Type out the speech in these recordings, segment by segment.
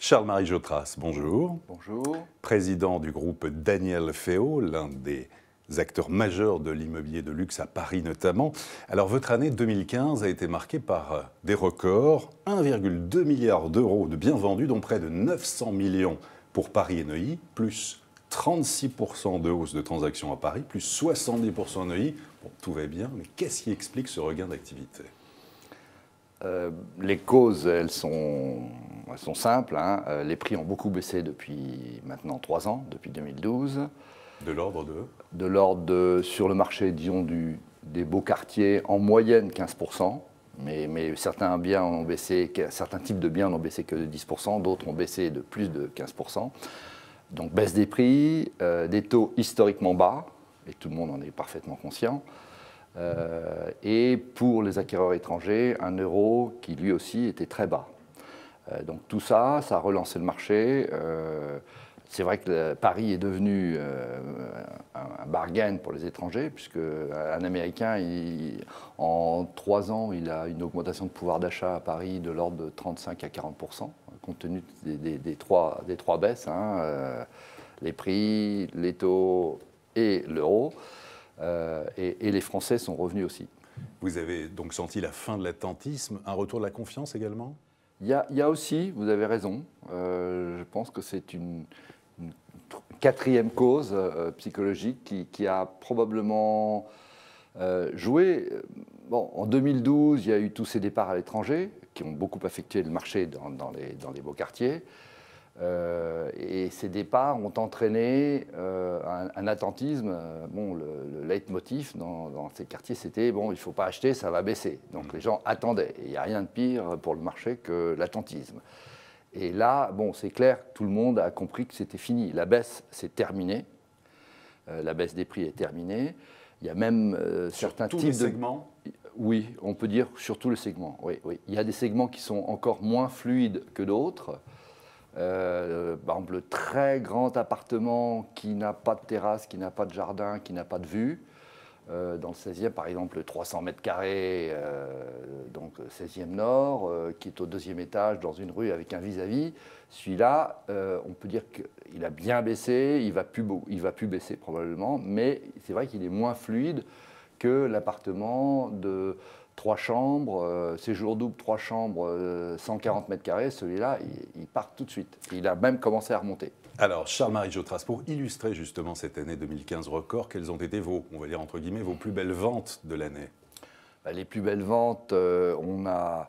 Charles-Marie Jotras, bonjour. Bonjour. Président du groupe Daniel Féault, l'un des acteurs majeurs de l'immobilier de luxe à Paris notamment. Alors votre année 2015 a été marquée par des records, 1,2 milliard d'euros de biens vendus, dont près de 900 millions pour Paris et Neuilly, plus 36% de hausse de transactions à Paris, plus 70% à Neuilly. Bon, tout va bien, mais qu'est-ce qui explique ce regain d'activité ? Les causes, elles sont simples. Les prix ont beaucoup baissé depuis maintenant 3 ans, depuis 2012. De l'ordre de ? De l'ordre de, sur le marché, disons, des beaux quartiers, en moyenne 15%. Mais certains biens ont baissé, certains types de biens n'ont baissé que de 10%, d'autres ont baissé de plus de 15%. Donc baisse des prix, des taux historiquement bas, et tout le monde en est parfaitement conscient. Et pour les acquéreurs étrangers, un euro qui lui aussi était très bas. Donc tout ça, ça a relancé le marché. C'est vrai que Paris est devenu un bargain pour les étrangers, puisque un Américain, en 3 ans, il a une augmentation de pouvoir d'achat à Paris de l'ordre de 35 à 40%, compte tenu des trois baisses, les prix, les taux et l'euro. Et les Français sont revenus aussi. Vous avez donc senti la fin de l'attentisme, un retour de la confiance également ? Il y a aussi, vous avez raison, je pense que c'est une quatrième cause psychologique qui a probablement joué. Bon, en 2012, il y a eu tous ces départs à l'étranger qui ont beaucoup affecté le marché dans les beaux quartiers. Et ces départs ont entraîné un attentisme. Bon, le leitmotiv dans ces quartiers, c'était bon, il ne faut pas acheter, ça va baisser. Donc les gens attendaient. Et il n'y a rien de pire pour le marché que l'attentisme. Et là, bon, c'est clair, tout le monde a compris que c'était fini. La baisse, c'est terminé. La baisse des prix est terminée. Il y a même certains types de segments. Oui, on peut dire sur tous les segments. Oui, oui. Il y a des segments qui sont encore moins fluides que d'autres. Par exemple, le très grand appartement qui n'a pas de terrasse, qui n'a pas de jardin, qui n'a pas de vue. Dans le 16e, par exemple, le 300 mètres carrés, donc 16e Nord, qui est au 2e étage dans une rue avec un vis-à-vis. Celui-là, on peut dire qu'il a bien baissé, il va plus baisser probablement, mais c'est vrai qu'il est moins fluide que l'appartement de 3 chambres, séjour double, 3 chambres, 140 mètres carrés, celui-là, il part tout de suite. Il a même commencé à remonter. Alors, Charles-Marie Jotras, pour illustrer justement cette année 2015 record, quelles ont été on va dire entre guillemets, vos plus belles ventes de l'année ? Les plus belles ventes, on a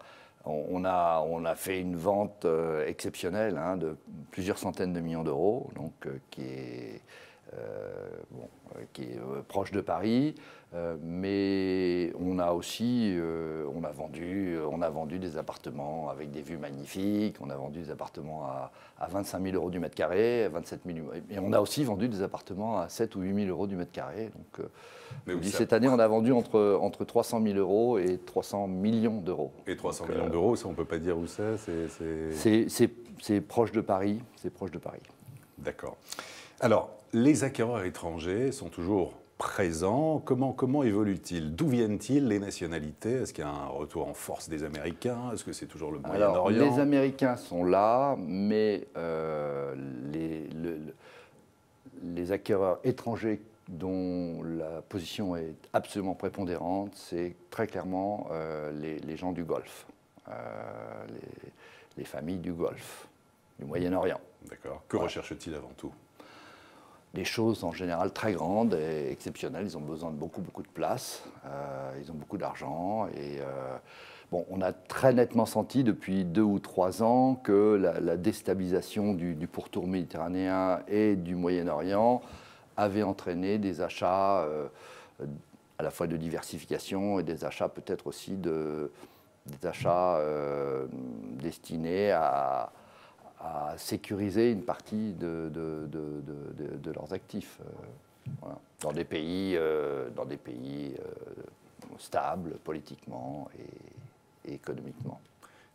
fait une vente exceptionnelle de plusieurs centaines de millions d'euros, donc qui est proche de Paris, mais on a aussi vendu des appartements avec des vues magnifiques, on a vendu des appartements à 25 000 euros du mètre carré, à 27 000, et on a aussi vendu des appartements à 7 ou 8 000 euros du mètre carré. Donc, cette année, on a vendu entre 300 000 euros et 300 millions d'euros. Et 300 millions d'euros, ça on ne peut pas dire où c'est C'est proche de Paris, c'est proche de Paris. D'accord. Alors, les acquéreurs étrangers sont toujours présents. Comment évoluent-ils ? D'où viennent-ils les nationalités ? Est-ce qu'il y a un retour en force des Américains ? Est-ce que c'est toujours le Moyen-Orient ? Les Américains sont là, mais les acquéreurs étrangers dont la position est absolument prépondérante, c'est très clairement les gens du Golfe, les familles du Golfe, du Moyen-Orient. D'accord. Que recherchent-ils avant tout ? Des choses en général très grandes et exceptionnelles. Ils ont besoin de beaucoup de place, ils ont beaucoup d'argent. Et on a très nettement senti depuis 2 ou 3 ans que la déstabilisation du pourtour méditerranéen et du Moyen-Orient avait entraîné des achats à la fois de diversification et des achats peut-être aussi des achats destinés à sécuriser une partie de leurs actifs voilà, dans des pays stables politiquement et économiquement.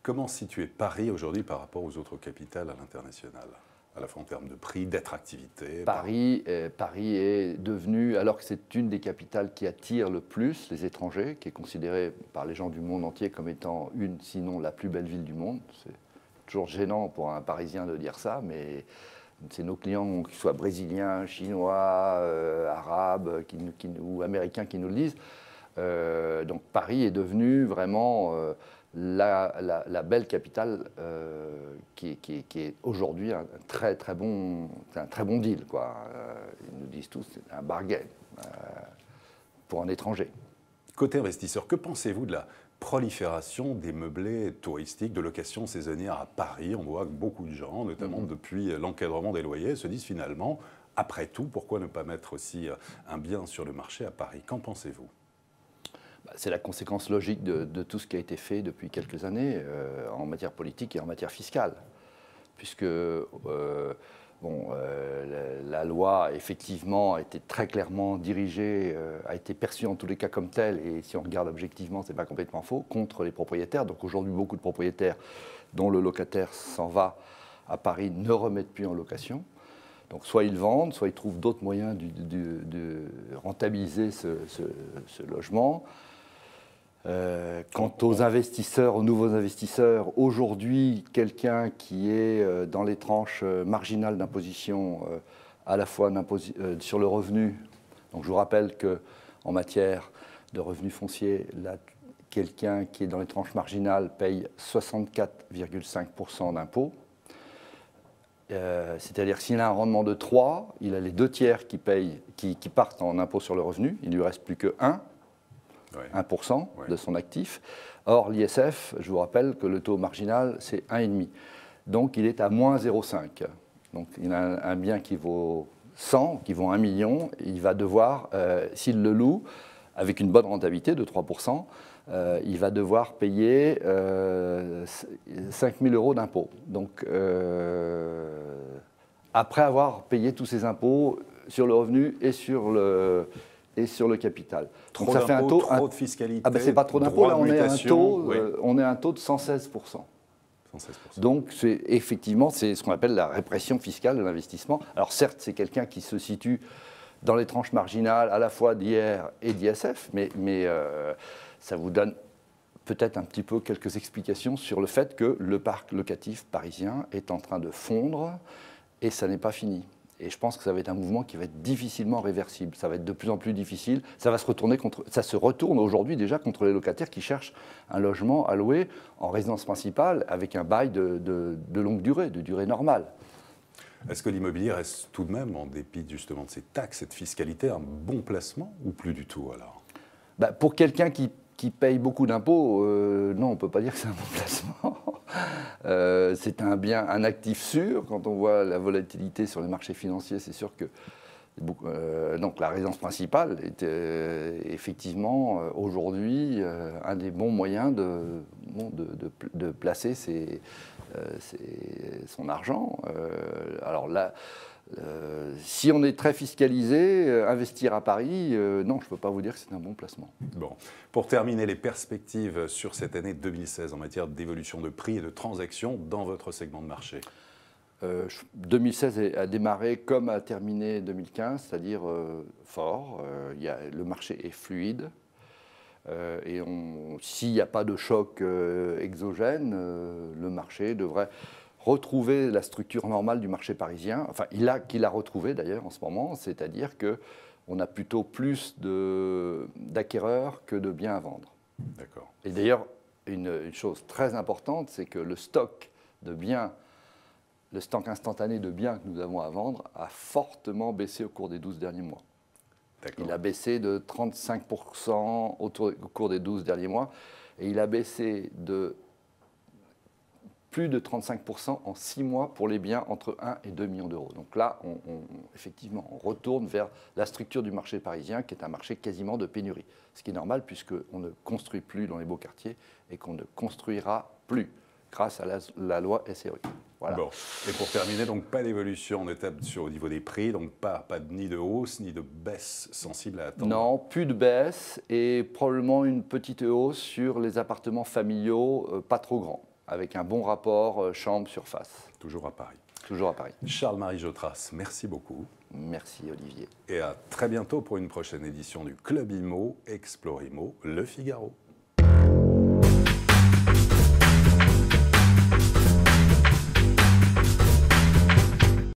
Comment situer Paris aujourd'hui par rapport aux autres capitales à l'international ? À la fois en termes de prix, d'attractivité. Paris est devenu, alors que c'est une des capitales qui attire le plus les étrangers, qui est considérée par les gens du monde entier comme étant sinon la plus belle ville du monde. C'est toujours gênant pour un Parisien de dire ça, mais c'est nos clients, qu'ils soient brésiliens, chinois, arabes ou américains, qui nous le disent. Donc Paris est devenu vraiment la belle capitale qui est aujourd'hui un très bon deal, quoi. Ils nous disent tous c'est un bargain pour un étranger. Côté investisseur, que pensez-vous de la prolifération des meublés touristiques de location saisonnière à Paris? On voit que beaucoup de gens, notamment depuis l'encadrement des loyers, se disent finalement, après tout, pourquoi ne pas mettre aussi un bien sur le marché à Paris? Qu'en pensez-vous? C'est la conséquence logique de tout ce qui a été fait depuis quelques années en matière politique et en matière fiscale. Puisque la loi, effectivement, a été très clairement dirigée, a été perçue en tous les cas comme telle, et si on regarde objectivement, ce n'est pas complètement faux, contre les propriétaires. Donc aujourd'hui, beaucoup de propriétaires dont le locataire s'en va à Paris ne remettent plus en location. Donc soit ils vendent, soit ils trouvent d'autres moyens de rentabiliser ce logement. Quant aux investisseurs, aux nouveaux investisseurs, aujourd'hui, quelqu'un qui est dans les tranches marginales d'imposition, à la fois sur le revenu, donc je vous rappelle qu'en matière de revenus fonciers, quelqu'un qui est dans les tranches marginales paye 64,5% d'impôts. C'est-à-dire que s'il a un rendement de 3, il a les 2 tiers qui partent en impôt sur le revenu, il ne lui reste plus que 1% de son actif. Or, l'ISF, je vous rappelle que le taux marginal, c'est 1,5. Donc, il est à moins 0,5. Donc, il a un bien qui vaut 100, qui vaut 1 million. Il va devoir, s'il le loue, avec une bonne rentabilité de 3%, il va devoir payer 5 000 € d'impôts. Donc, après avoir payé tous ces impôts sur le revenu et sur le capital. Trop donc ça fait un taux, trop de fiscalité. Ah ben c'est pas trop d'impôts, là on est à un taux de 116%. 116%. Donc effectivement, c'est ce qu'on appelle la répression fiscale de l'investissement. Alors certes, c'est quelqu'un qui se situe dans les tranches marginales à la fois d'IR et d'ISF, mais ça vous donne peut-être un petit peu quelques explications sur le fait que le parc locatif parisien est en train de fondre et ça n'est pas fini. Et je pense que ça va être un mouvement qui va être difficilement réversible. Ça va être de plus en plus difficile. Ça se retourne aujourd'hui déjà contre les locataires qui cherchent un logement à louer en résidence principale avec un bail de longue durée, de durée normale. Est-ce que l'immobilier reste tout de même, en dépit justement de ces taxes, cette fiscalité, un bon placement ou plus du tout alors? Pour quelqu'un qui paye beaucoup d'impôts, non, on ne peut pas dire que c'est un bon placement. C'est un actif sûr. Quand on voit la volatilité sur les marchés financiers, c'est sûr que donc la résidence principale est effectivement aujourd'hui un des bons moyens de placer son argent. Alors là, si on est très fiscalisé, investir à Paris, non, je ne peux pas vous dire que c'est un bon placement. Bon. Pour terminer, les perspectives sur cette année 2016 en matière d'évolution de prix et de transactions dans votre segment de marché? 2016 a démarré comme a terminé 2015, c'est-à-dire fort. Le marché est fluide. Et s'il n'y a pas de choc exogène, le marché devrait retrouver la structure normale du marché parisien, enfin qu'il a retrouvé d'ailleurs en ce moment, c'est-à-dire qu'on a plutôt plus d'acquéreurs que de biens à vendre. D'accord. Et d'ailleurs, une chose très importante, c'est que le stock instantané de biens que nous avons à vendre a fortement baissé au cours des 12 derniers mois. Il a baissé de 35% au cours des 12 derniers mois, et il a baissé de plus de 35% en 6 mois pour les biens entre 1 et 2 millions d'euros. Donc là, effectivement, on retourne vers la structure du marché parisien, qui est un marché quasiment de pénurie. Ce qui est normal, puisqu'on ne construit plus dans les beaux quartiers et qu'on ne construira plus grâce à la loi SRU. Voilà. Bon. Et pour terminer, donc pas d'évolution en étape au niveau des prix, donc pas ni de hausse ni de baisse sensible à attendre? Non, plus de baisse et probablement une petite hausse sur les appartements familiaux pas trop grands, avec un bon rapport chambre-surface. Toujours à Paris. Toujours à Paris. Charles-Marie Jotras, merci beaucoup. Merci Olivier. Et à très bientôt pour une prochaine édition du Club Imo, Explore Imo, Le Figaro.